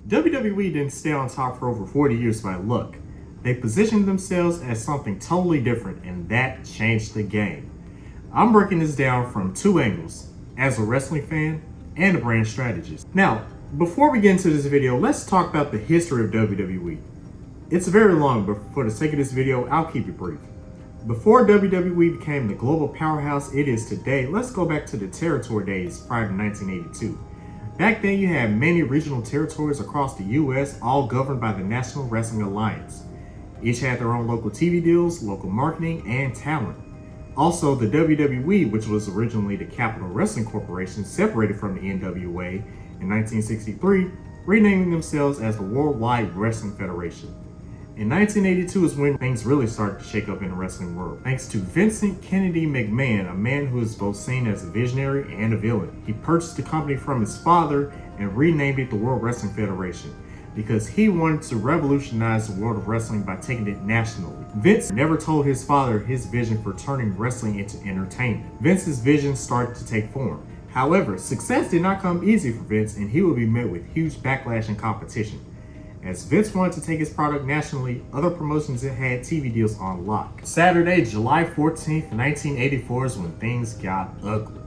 WWE didn't stay on top for over 40 years by luck. They positioned themselves as something totally different, and that changed the game. I'm breaking this down from two angles, as a wrestling fan and a brand strategist. Now, before we get into this video, let's talk about the history of WWE. It's very long, but for the sake of this video, I'll keep it brief. Before WWE became the global powerhouse it is today, let's go back to the territory days prior to 1982. Back then, you had many regional territories across the US, all governed by the National Wrestling Alliance. Each had their own local TV deals, local marketing, and talent. Also, the WWE, which was originally the Capital Wrestling Corporation, separated from the NWA in 1963, renaming themselves as the Worldwide Wrestling Federation. In 1982 is when things really started to shake up in the wrestling world, thanks to Vincent Kennedy McMahon, a man who is both seen as a visionary and a villain. He purchased the company from his father and renamed it the World Wrestling Federation because he wanted to revolutionize the world of wrestling by taking it nationally. Vince never told his father his vision for turning wrestling into entertainment. Vince's vision started to take form. However, success did not come easy for Vince, and he would be met with huge backlash and competition. As Vince wanted to take his product nationally, other promotions that had TV deals on lock. Saturday, July 14th, 1984 is when things got ugly.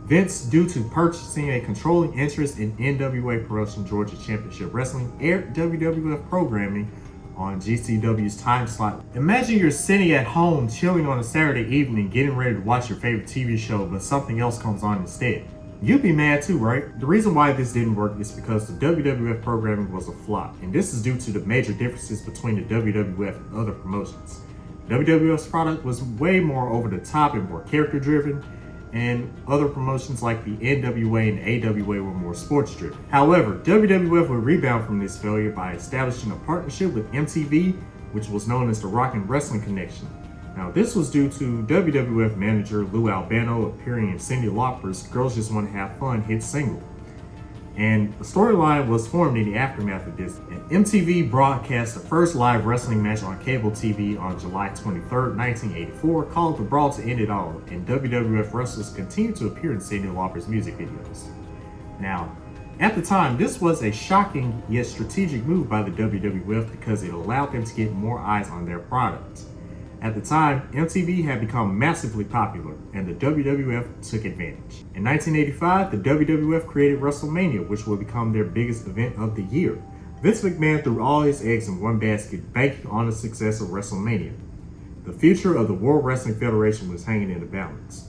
Vince, due to purchasing a controlling interest in NWA promotion Georgia Championship Wrestling, aired WWF programming on GCW's time slot. Imagine you're sitting at home chilling on a Saturday evening getting ready to watch your favorite TV show, but something else comes on instead. You'd be mad too, right? The reason why this didn't work is because the WWF programming was a flop, and this is due to the major differences between the WWF and other promotions. WWF's product was way more over the top and more character driven, and other promotions like the NWA and AWA were more sports driven. However, WWF would rebound from this failure by establishing a partnership with MTV, which was known as the Rock and Wrestling Connection. Now, this was due to WWF manager Lou Albano appearing in Cyndi Lauper's Girls Just Want to Have Fun hit single. And a storyline was formed in the aftermath of this, and MTV broadcast the first live wrestling match on cable TV on July 23rd, 1984, called The Brawl to End It All, and WWF wrestlers continued to appear in Cyndi Lauper's music videos. Now, at the time, this was a shocking yet strategic move by the WWF because it allowed them to get more eyes on their product. At the time, MTV had become massively popular, and the WWF took advantage. In 1985, the WWF created WrestleMania, which would become their biggest event of the year. Vince McMahon threw all his eggs in one basket, banking on the success of WrestleMania. The future of the World Wrestling Federation was hanging in the balance.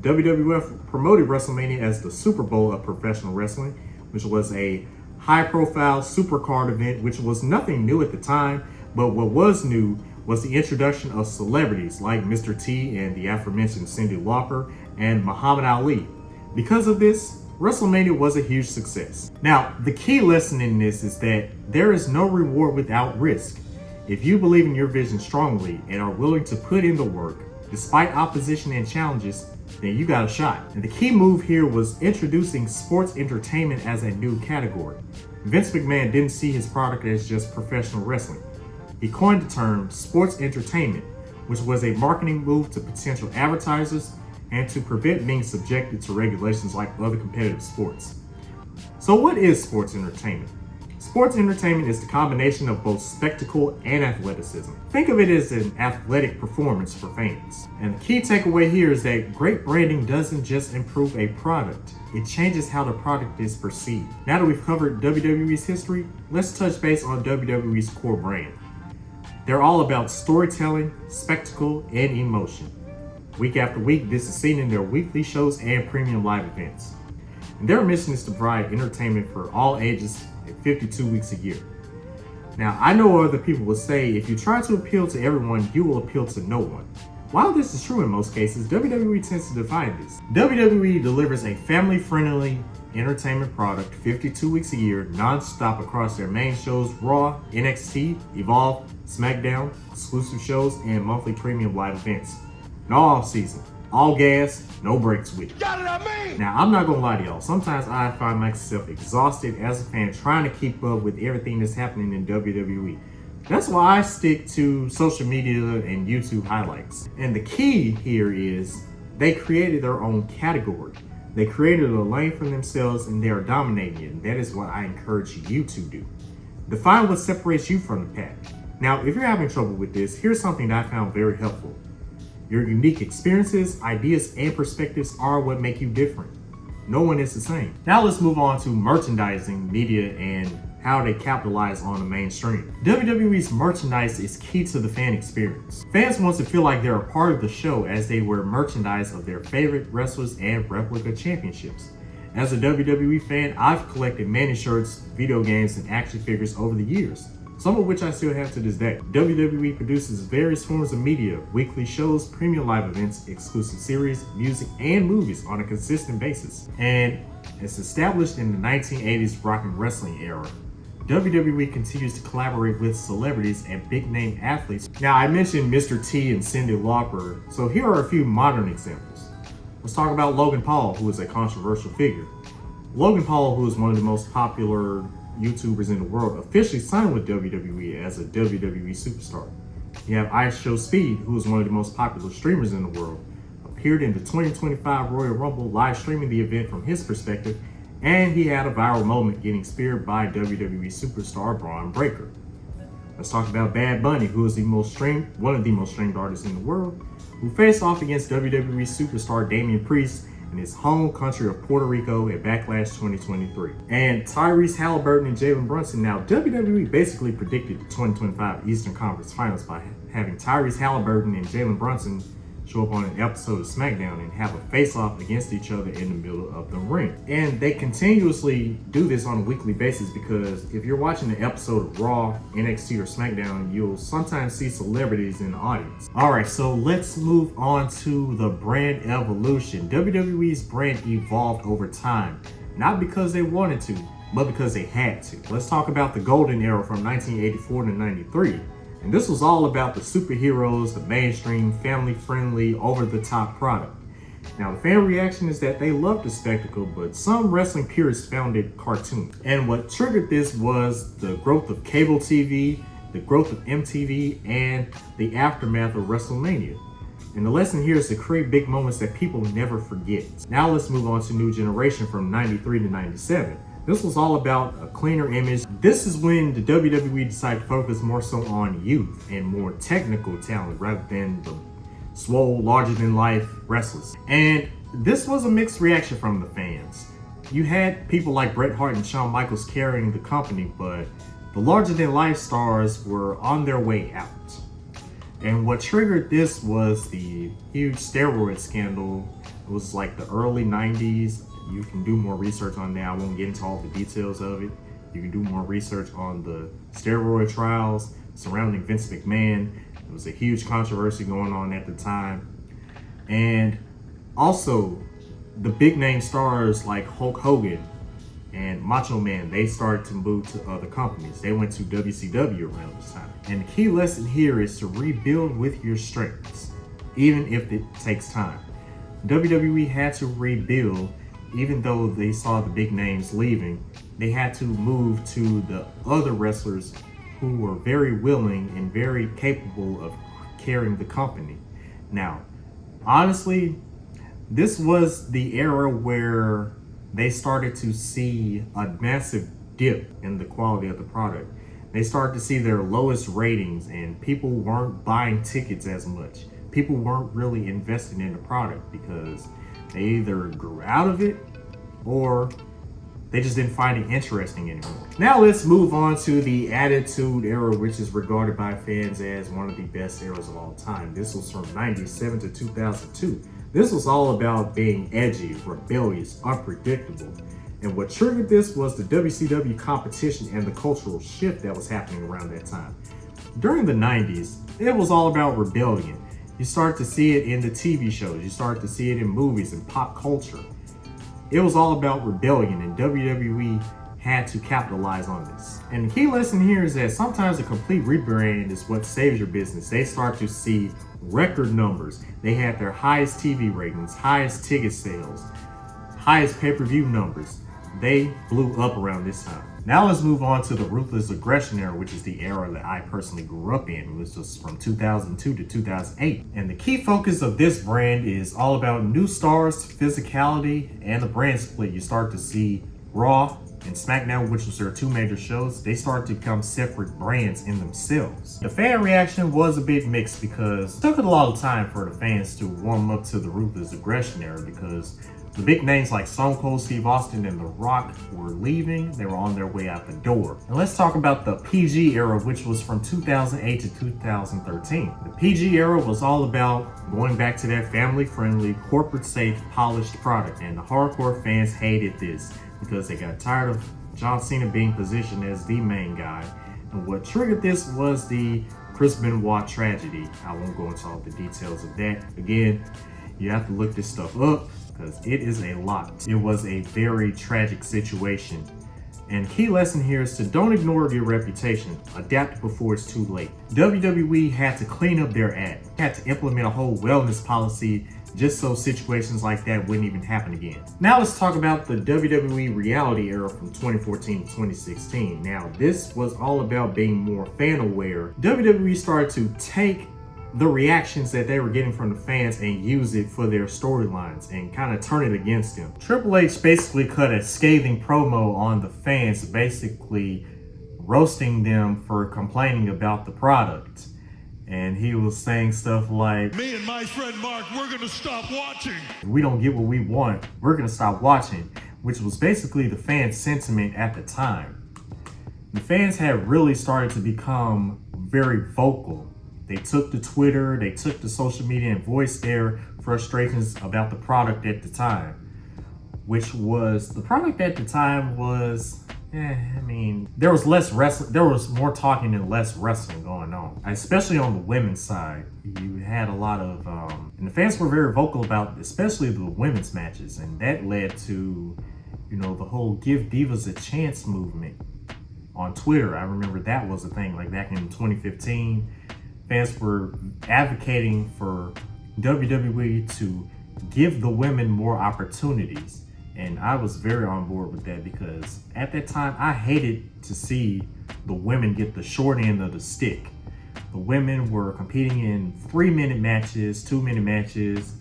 WWF promoted WrestleMania as the Super Bowl of professional wrestling, which was a high-profile supercard event, which was nothing new at the time, but what was new was the introduction of celebrities like Mr. T and the aforementioned Cyndi Lauper and Muhammad Ali. Because of this, WrestleMania was a huge success. Now, the key lesson in this is that there is no reward without risk. If you believe in your vision strongly and are willing to put in the work, despite opposition and challenges, then you got a shot. And the key move here was introducing sports entertainment as a new category. Vince McMahon didn't see his product as just professional wrestling. He coined the term sports entertainment, which was a marketing move to potential advertisers and to prevent being subjected to regulations like other competitive sports. So what is sports entertainment? Sports entertainment is the combination of both spectacle and athleticism. Think of it as an athletic performance for fans. And the key takeaway here is that great branding doesn't just improve a product, it changes how the product is perceived. Now that we've covered WWE's history, let's touch base on WWE's core brand. They're all about storytelling, spectacle, and emotion. Week after week, this is seen in their weekly shows and premium live events. And their mission is to provide entertainment for all ages at 52 weeks a year. Now, I know other people will say if you try to appeal to everyone, you will appeal to no one. While this is true in most cases, WWE tends to define this. WWE delivers a family-friendly entertainment product 52 weeks a year, non-stop across their main shows, Raw, NXT, Evolve, SmackDown, exclusive shows, and monthly premium live events. And all off season, all gas, no breaks with it. Now, I'm not gonna lie to y'all, sometimes I find myself exhausted as a fan trying to keep up with everything that's happening in WWE. That's why I stick to social media and YouTube highlights. And the key here is they created their own category. They created a lane for themselves and they are dominating it, and that is what I encourage you to do. Define what separates you from the pack. Now, if you're having trouble with this, here's something that I found very helpful. Your unique experiences, ideas, and perspectives are what make you different. No one is the same. Now let's move on to merchandising, media, and how they capitalize on the mainstream. WWE's merchandise is key to the fan experience. Fans want to feel like they're a part of the show as they wear merchandise of their favorite wrestlers and replica championships. As a WWE fan, I've collected many shirts, video games, and action figures over the years, some of which I still have to this day. WWE produces various forms of media, weekly shows, premium live events, exclusive series, music, and movies on a consistent basis. And it's established in the 1980s rock and wrestling era. WWE continues to collaborate with celebrities and big-name athletes. Now, I mentioned Mr. T and Cyndi Lauper, so here are a few modern examples. Let's talk about Logan Paul, who is a controversial figure. Logan Paul, who is one of the most popular YouTubers in the world, officially signed with WWE as a WWE superstar. You have Ice Show Speed, who is one of the most popular streamers in the world, appeared in the 2025 Royal Rumble, live streaming the event from his perspective, and he had a viral moment getting speared by WWE superstar Braun Breaker. Let's talk about Bad Bunny, who is one of the most streamed artists in the world, who faced off against WWE superstar Damian Priest in his home country of Puerto Rico at Backlash 2023. And Tyrese Halliburton and Jalen Brunson. Now, WWE basically predicted the 2025 Eastern Conference Finals by having Tyrese Halliburton and Jalen Brunson show up on an episode of SmackDown and have a face-off against each other in the middle of the ring. And they continuously do this on a weekly basis because if you're watching an episode of Raw, NXT, or SmackDown, you'll sometimes see celebrities in the audience. Alright, so let's move on to the brand evolution. WWE's brand evolved over time, not because they wanted to, but because they had to. Let's talk about the golden era from 1984 to 93. And this was all about the superheroes, the mainstream, family-friendly, over-the-top product. Now, the fan reaction is that they loved the spectacle, but some wrestling purists found it cartoon. And what triggered this was the growth of cable TV, the growth of MTV, and the aftermath of WrestleMania. And the lesson here is to create big moments that people never forget. Now let's move on to New Generation from 93 to 97. This was all about a cleaner image. This is when the WWE decided to focus more so on youth and more technical talent rather than the swole, larger-than-life wrestlers. And this was a mixed reaction from the fans. You had people like Bret Hart and Shawn Michaels carrying the company, but the larger-than-life stars were on their way out. And what triggered this was the huge steroid scandal. It was like the early 90s. You can do more research on that. I won't get into all the details of it. You can do more research on the steroid trials surrounding Vince McMahon. It was a huge controversy going on at the time. And also, the big name stars like Hulk Hogan and Macho Man, they started to move to other companies. They went to WCW around this time. And the key lesson here is to rebuild with your strengths, even if it takes time. WWE had to rebuild. Even though they saw the big names leaving, they had to move to the other wrestlers who were very willing and very capable of carrying the company. Now, honestly, this was the era where they started to see a massive dip in the quality of the product. They started to see their lowest ratings and people weren't buying tickets as much. People weren't really investing in the product because they either grew out of it or they just didn't find it interesting anymore. Now let's move on to the Attitude Era, which is regarded by fans as one of the best eras of all time. This was from 97 to 2002. This was all about being edgy, rebellious, unpredictable. And what triggered this was the WCW competition and the cultural shift that was happening around that time. During the 90s, it was all about rebellion. You start to see it in the TV shows. You start to see it in movies and pop culture. It was all about rebellion, and WWE had to capitalize on this. And the key lesson here is that sometimes a complete rebrand is what saves your business. They start to see record numbers. They had their highest TV ratings, highest ticket sales, highest pay-per-view numbers. they blew up around this time. Now let's move on to the Ruthless Aggression era, which is the era that I personally grew up in. It was just from 2002 to 2008. And the key focus of this brand is all about new stars, physicality, and the brand split. You start to see Raw and SmackDown, which was their two major shows, they started to become separate brands in themselves. The fan reaction was a bit mixed because it took a lot of time for the fans to warm up to the Ruthless Aggression era, because the big names like Stone Cold Steve Austin and The Rock were leaving. They were on their way out the door. And let's talk about the PG era, which was from 2008 to 2013. The PG era was all about going back to that family-friendly, corporate-safe, polished product. And the hardcore fans hated this because they got tired of John Cena being positioned as the main guy. And what triggered this was the Chris Benoit tragedy. I won't go into all the details of that. Again, you have to look this stuff up because it is a lot. It was a very tragic situation. And key lesson here is to don't ignore your reputation. Adapt before it's too late. WWE had to clean up their act, had to implement a whole wellness policy just so situations like that wouldn't even happen again. Now let's talk about the WWE reality era from 2014 to 2016. Now this was all about being more fan aware. WWE started to take the reactions that they were getting from the fans and use it for their storylines and kind of turn it against them. Triple H basically cut a scathing promo on the fans, basically roasting them for complaining about the product. And he was saying stuff like, "Me and my friend Mark, we're gonna stop watching. If we don't get what we want, we're gonna stop watching," which was basically the fan sentiment at the time. The fans had really started to become very vocal. They took to Twitter, they took to social media and voiced their frustrations about the product at the time, which was, the product at the time was, there was less wrestling, there was more talking and less wrestling going on, especially on the women's side. You had a lot of, and the fans were very vocal about, especially the women's matches, and that led to, the whole Give Divas a Chance movement on Twitter. I remember that was a thing, like back in 2015. Fans were advocating for WWE to give the women more opportunities. And I was very on board with that because at that time, I hated to see the women get the short end of the stick. The women were competing in 3-minute matches, 2-minute matches.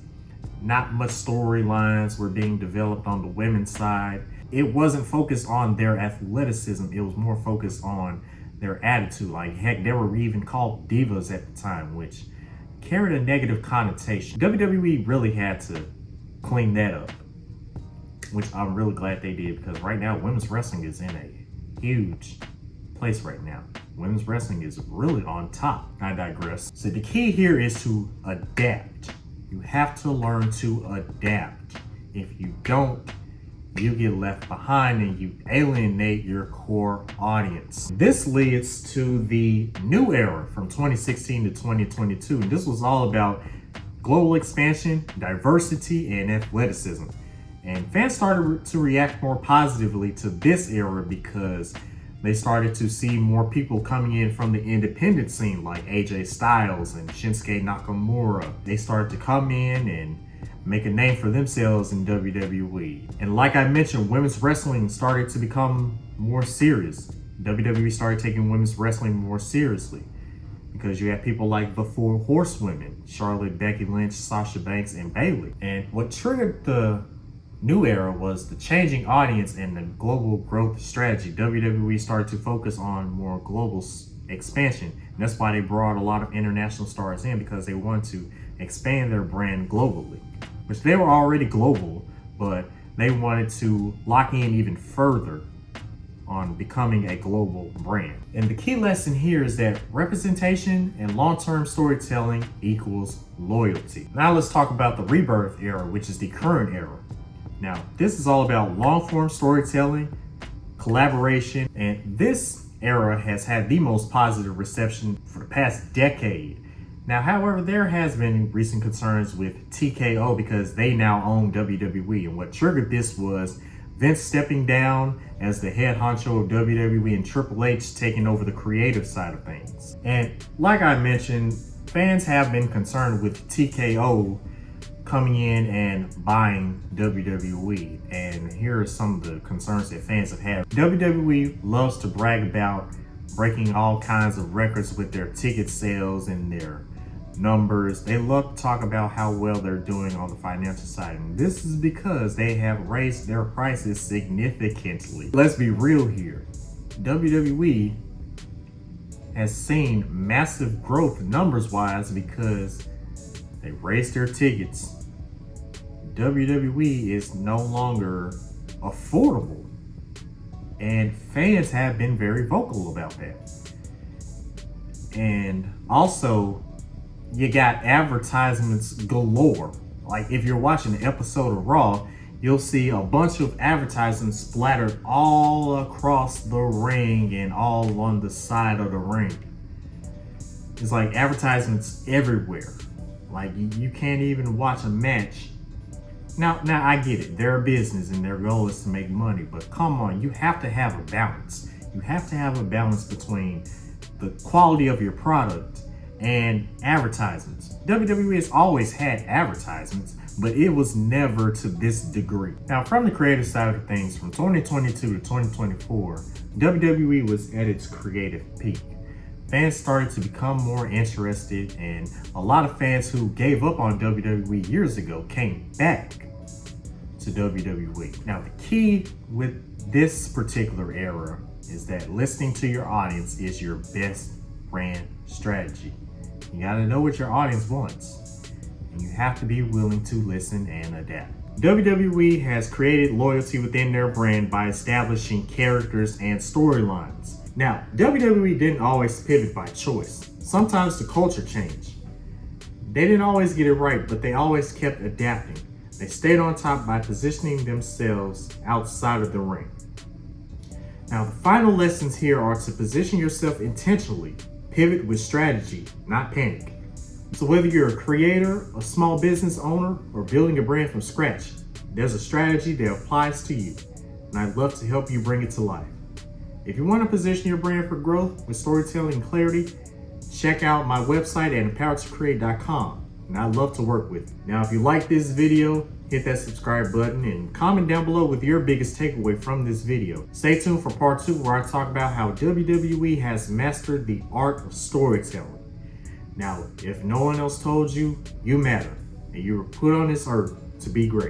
Not much storylines were being developed on the women's side. It wasn't focused on their athleticism. It was more focused on their attitude. Like, heck, they were even called divas at the time, which carried a negative connotation. WWE really had to clean that up, which I'm really glad they did, because right now women's wrestling is in a huge place right now. Women's wrestling is really on top. I digress. So the key here is to adapt. You have to learn to adapt. If you don't, you get left behind and you alienate your core audience. This leads to the new era from 2016 to 2022. And this was all about global expansion, diversity, and athleticism. And fans started to react more positively to this era because they started to see more people coming in from the independent scene, like AJ Styles and Shinsuke Nakamura. They started to come in and make a name for themselves in WWE. And like I mentioned, women's wrestling started to become more serious. WWE started taking women's wrestling more seriously because you had people like the Four Horsewomen, Charlotte, Becky Lynch, Sasha Banks, and Bayley. And what triggered the new era was the changing audience and the global growth strategy. WWE started to focus on more global expansion. And that's why they brought a lot of international stars in, because they wanted to expand their brand globally, which they were already global, but they wanted to lock in even further on becoming a global brand. And the key lesson here is that representation and long-term storytelling equals loyalty. Now let's talk about the Rebirth era, which is the current era. Now, this is all about long-form storytelling, collaboration, and this era has had the most positive reception for the past decade. Now, however, there has been recent concerns with TKO because they now own WWE, and what triggered this was Vince stepping down as the head honcho of WWE and Triple H taking over the creative side of things. And like I mentioned, fans have been concerned with TKO coming in and buying WWE. And here are some of the concerns that fans have had. WWE loves to brag about breaking all kinds of records with their ticket sales and their numbers. They love to talk about how well they're doing on the financial side. And this is because they have raised their prices significantly. Let's be real here. WWE has seen massive growth numbers wise because they raised their tickets. WWE is no longer affordable, and fans have been very vocal about that. And also, you got advertisements galore. Like if you're watching an episode of Raw, you'll see a bunch of advertisements splattered all across the ring and all on the side of the ring. It's like advertisements everywhere. Like you can't even watch a match. Now I get it. They're a business and their goal is to make money, but come on, you have to have a balance. You have to have a balance between the quality of your product and advertisements. WWE has always had advertisements, but it was never to this degree. Now, from the creative side of things, from 2022 to 2024, WWE was at its creative peak. Fans started to become more interested, and a lot of fans who gave up on WWE years ago came back to WWE. Now, the key with this particular era is that listening to your audience is your best brand strategy. You gotta know what your audience wants, and you have to be willing to listen and adapt. WWE has created loyalty within their brand by establishing characters and storylines. Now, WWE didn't always pivot by choice. Sometimes the culture changed. They didn't always get it right, but they always kept adapting. They stayed on top by positioning themselves outside of the ring. Now, the final lessons here are to position yourself intentionally. Pivot with strategy, not panic. So whether you're a creator, a small business owner, or building a brand from scratch, there's a strategy that applies to you, and I'd love to help you bring it to life. If you want to position your brand for growth with storytelling and clarity, check out my website at empoweredtocreate.com, and I'd love to work with you. Now, if you like this video, hit that subscribe button and comment down below with your biggest takeaway from this video. Stay tuned for part 2, where I talk about how WWE has mastered the art of storytelling. Now, if no one else told you, you matter, and you were put on this earth to be great.